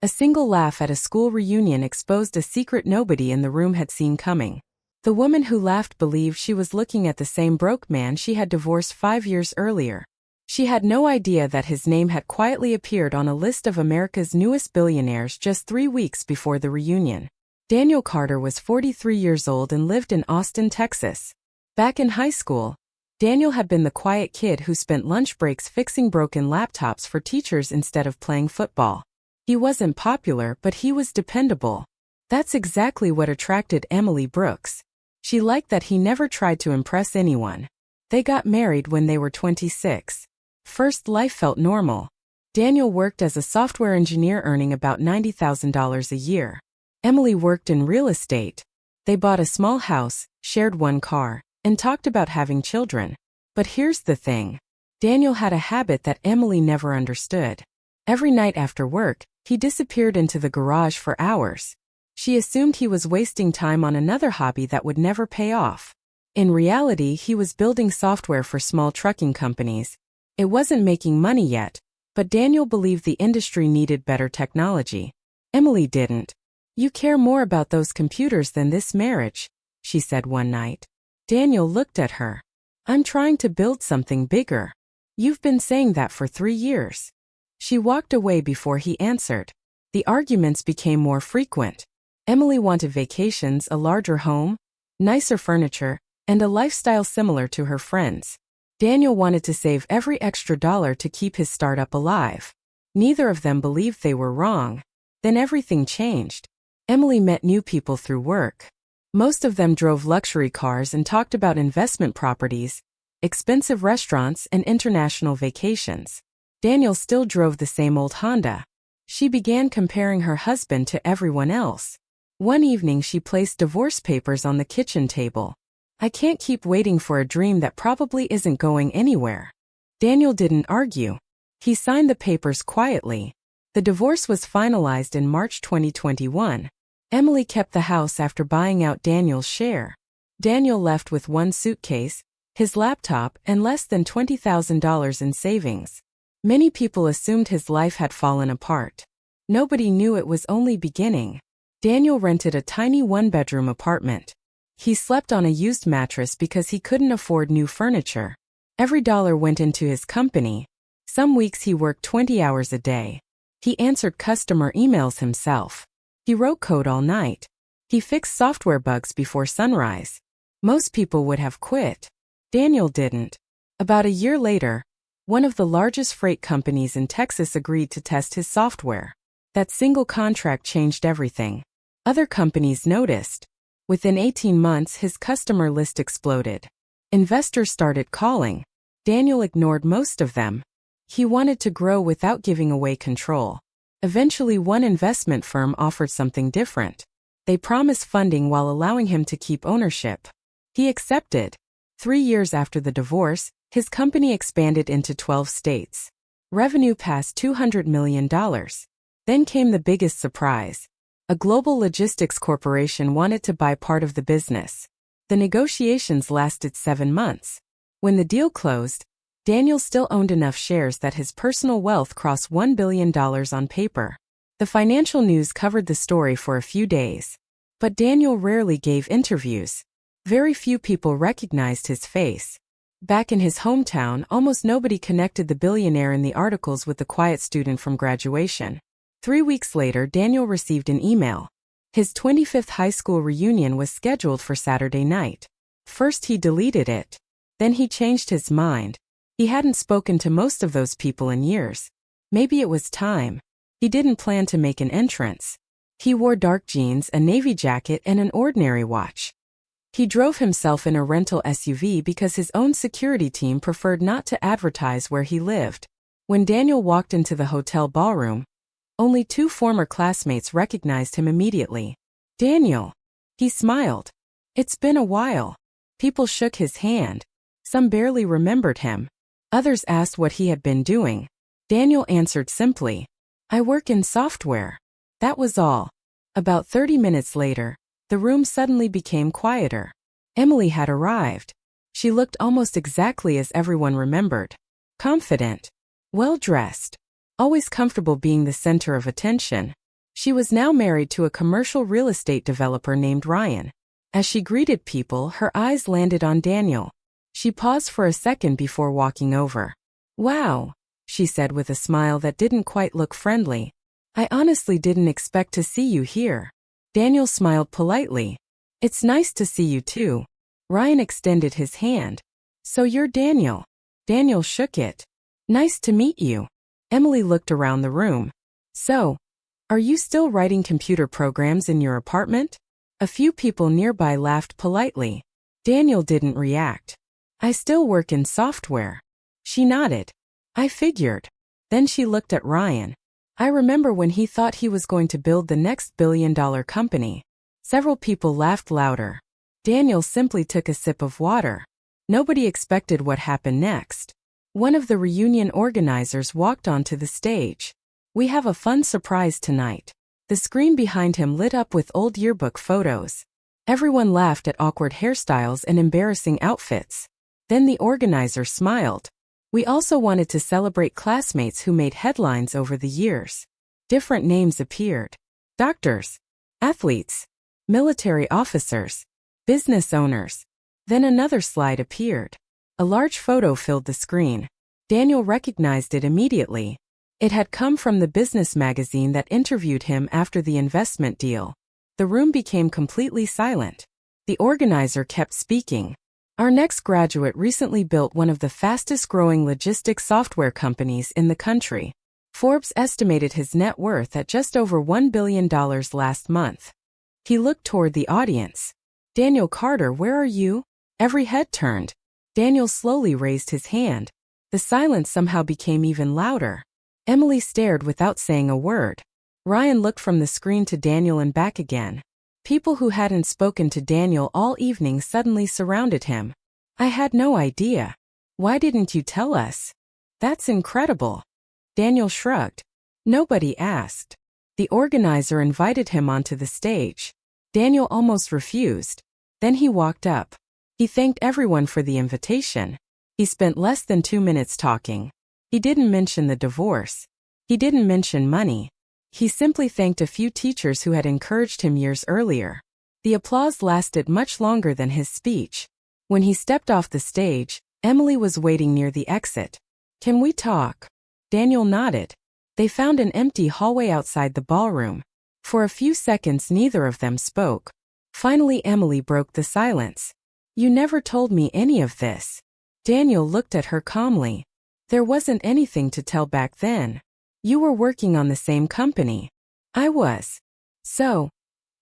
A single laugh at a school reunion exposed a secret nobody in the room had seen coming. The woman who laughed believed she was looking at the same broke man she had divorced 5 years earlier. She had no idea that his name had quietly appeared on a list of America's newest billionaires just 3 weeks before the reunion. Daniel Carter was 43 years old and lived in Austin, Texas. Back in high school, Daniel had been the quiet kid who spent lunch breaks fixing broken laptops for teachers instead of playing football. He wasn't popular, but he was dependable. That's exactly what attracted Emily Brooks. She liked that he never tried to impress anyone. They got married when they were 26. First, life felt normal. Daniel worked as a software engineer earning about $90,000 a year. Emily worked in real estate. They bought a small house, shared one car, and talked about having children. But here's the thing. Daniel had a habit that Emily never understood. Every night after work, he disappeared into the garage for hours. She assumed he was wasting time on another hobby that would never pay off. In reality, he was building software for small trucking companies. It wasn't making money yet, but Daniel believed the industry needed better technology. Emily didn't. "You care more about those computers than this marriage," she said one night. Daniel looked at her. "I'm trying to build something bigger. You've been saying that for 3 years. She walked away before he answered. The arguments became more frequent. Emily wanted vacations, a larger home, nicer furniture, and a lifestyle similar to her friends. Daniel wanted to save every extra dollar to keep his startup alive. Neither of them believed they were wrong. Then everything changed. Emily met new people through work. Most of them drove luxury cars and talked about investment properties, expensive restaurants, and international vacations. Daniel still drove the same old Honda. She began comparing her husband to everyone else. One evening she placed divorce papers on the kitchen table. "I can't keep waiting for a dream that probably isn't going anywhere." Daniel didn't argue. He signed the papers quietly. The divorce was finalized in March 2021. Emily kept the house after buying out Daniel's share. Daniel left with one suitcase, his laptop, and less than $20,000 in savings. Many people assumed his life had fallen apart. Nobody knew it was only beginning. Daniel rented a tiny one-bedroom apartment. He slept on a used mattress because he couldn't afford new furniture. Every dollar went into his company. Some weeks he worked 20 hours a day. He answered customer emails himself. He wrote code all night. He fixed software bugs before sunrise. Most people would have quit. Daniel didn't. About a year later, one of the largest freight companies in Texas agreed to test his software. That single contract changed everything. Other companies noticed. Within 18 months, his customer list exploded. Investors started calling. Daniel ignored most of them. He wanted to grow without giving away control. Eventually, one investment firm offered something different. They promised funding while allowing him to keep ownership. He accepted. 3 years after the divorce, his company expanded into 12 states. Revenue passed $200 million. Then came the biggest surprise. A global logistics corporation wanted to buy part of the business. The negotiations lasted 7 months. When the deal closed, Daniel still owned enough shares that his personal wealth crossed $1 billion on paper. The financial news covered the story for a few days. But Daniel rarely gave interviews. Very few people recognized his face. Back in his hometown, almost nobody connected the billionaire in the articles with the quiet student from graduation. 3 weeks later, Daniel received an email. His 25th high school reunion was scheduled for Saturday night. First he deleted it. Then he changed his mind. He hadn't spoken to most of those people in years. Maybe it was time. He didn't plan to make an entrance. He wore dark jeans, a navy jacket, and an ordinary watch. He drove himself in a rental SUV because his own security team preferred not to advertise where he lived. When Daniel walked into the hotel ballroom, only 2 former classmates recognized him immediately. "Daniel." He smiled. "It's been a while." People shook his hand. Some barely remembered him. Others asked what he had been doing. Daniel answered simply, "I work in software." That was all. About 30 minutes later, the room suddenly became quieter. Emily had arrived. She looked almost exactly as everyone remembered. Confident. Well-dressed. Always comfortable being the center of attention. She was now married to a commercial real estate developer named Ryan. As she greeted people, her eyes landed on Daniel. She paused for a second before walking over. "Wow," she said with a smile that didn't quite look friendly. "I honestly didn't expect to see you here." Daniel smiled politely. "It's nice to see you too." Ryan extended his hand. "So you're Daniel." Daniel shook it. "Nice to meet you." Emily looked around the room. "So, are you still writing computer programs in your apartment?" A few people nearby laughed politely. Daniel didn't react. "I still work in software." She nodded. "I figured." Then she looked at Ryan. "I remember when he thought he was going to build the next billion-dollar company." Several people laughed louder. Daniel simply took a sip of water. Nobody expected what happened next. One of the reunion organizers walked onto the stage. "We have a fun surprise tonight." The screen behind him lit up with old yearbook photos. Everyone laughed at awkward hairstyles and embarrassing outfits. Then the organizer smiled. "We also wanted to celebrate classmates who made headlines over the years." Different names appeared. Doctors, athletes, military officers, business owners. Then another slide appeared. A large photo filled the screen. Daniel recognized it immediately. It had come from the business magazine that interviewed him after the investment deal. The room became completely silent. The organizer kept speaking. "Our next graduate recently built one of the fastest-growing logistics software companies in the country. Forbes estimated his net worth at just over $1 billion last month." He looked toward the audience. "Daniel Carter, where are you?" Every head turned. Daniel slowly raised his hand. The silence somehow became even louder. Emily stared without saying a word. Ryan looked from the screen to Daniel and back again. People who hadn't spoken to Daniel all evening suddenly surrounded him. "I had no idea. Why didn't you tell us?" "That's incredible." Daniel shrugged. "Nobody asked." The organizer invited him onto the stage. Daniel almost refused. Then he walked up. He thanked everyone for the invitation. He spent less than 2 minutes talking. He didn't mention the divorce. He didn't mention money. He simply thanked a few teachers who had encouraged him years earlier. The applause lasted much longer than his speech. When he stepped off the stage, Emily was waiting near the exit. "Can we talk?" Daniel nodded. They found an empty hallway outside the ballroom. For a few seconds neither of them spoke. Finally Emily broke the silence. "You never told me any of this." Daniel looked at her calmly. "There wasn't anything to tell back then. You were working on the same company." "I was." "So,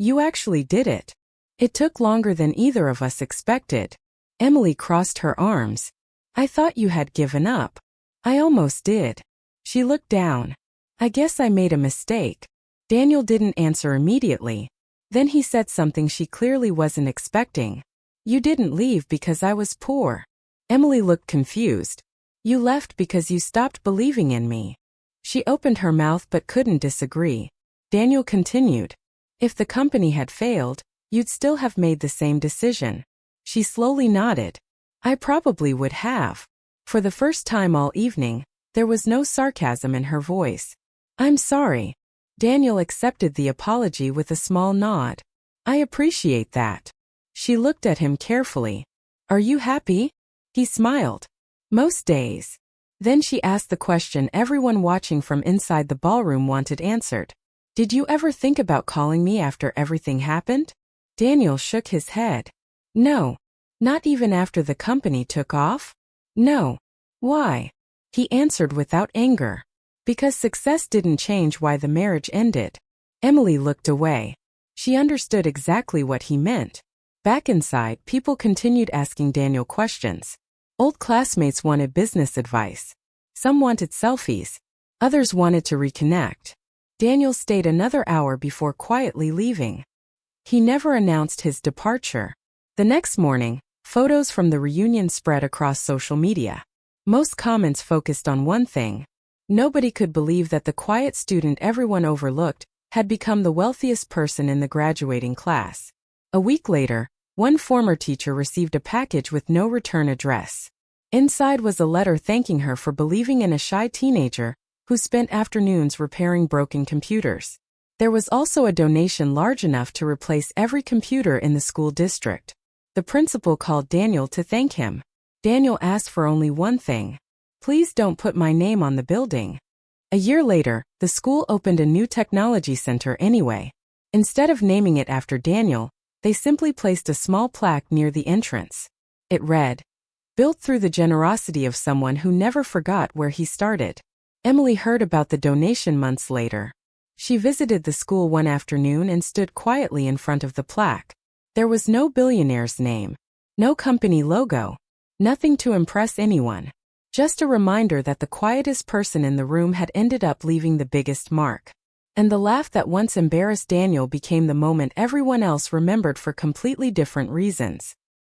you actually did it." "It took longer than either of us expected." Emily crossed her arms. "I thought you had given up." "I almost did." She looked down. "I guess I made a mistake." Daniel didn't answer immediately. Then he said something she clearly wasn't expecting. "You didn't leave because I was poor." Emily looked confused. "You left because you stopped believing in me." She opened her mouth but couldn't disagree. Daniel continued. "If the company had failed, you'd still have made the same decision." She slowly nodded. "I probably would have." For the first time all evening, there was no sarcasm in her voice. "I'm sorry." Daniel accepted the apology with a small nod. "I appreciate that." She looked at him carefully. "Are you happy?" He smiled. "Most days." Then she asked the question everyone watching from inside the ballroom wanted answered. "Did you ever think about calling me after everything happened?" Daniel shook his head. "No. Not even after the company took off?" "No." "Why?" He answered without anger. "Because success didn't change why the marriage ended." Emily looked away. She understood exactly what he meant. Back inside, people continued asking Daniel questions. Old classmates wanted business advice. Some wanted selfies. Others wanted to reconnect. Daniel stayed another hour before quietly leaving. He never announced his departure. The next morning, photos from the reunion spread across social media. Most comments focused on one thing. Nobody could believe that the quiet student everyone overlooked had become the wealthiest person in the graduating class. A week later, one former teacher received a package with no return address. Inside was a letter thanking her for believing in a shy teenager who spent afternoons repairing broken computers. There was also a donation large enough to replace every computer in the school district. The principal called Daniel to thank him. Daniel asked for only one thing. Please don't put my name on the building. A year later, the school opened a new technology center anyway. Instead of naming it after Daniel, they simply placed a small plaque near the entrance. It read, "Built through the generosity of someone who never forgot where he started." Emily heard about the donation months later. She visited the school one afternoon and stood quietly in front of the plaque. There was no billionaire's name, no company logo, nothing to impress anyone. Just a reminder that the quietest person in the room had ended up leaving the biggest mark. And the laugh that once embarrassed Daniel became the moment everyone else remembered for completely different reasons.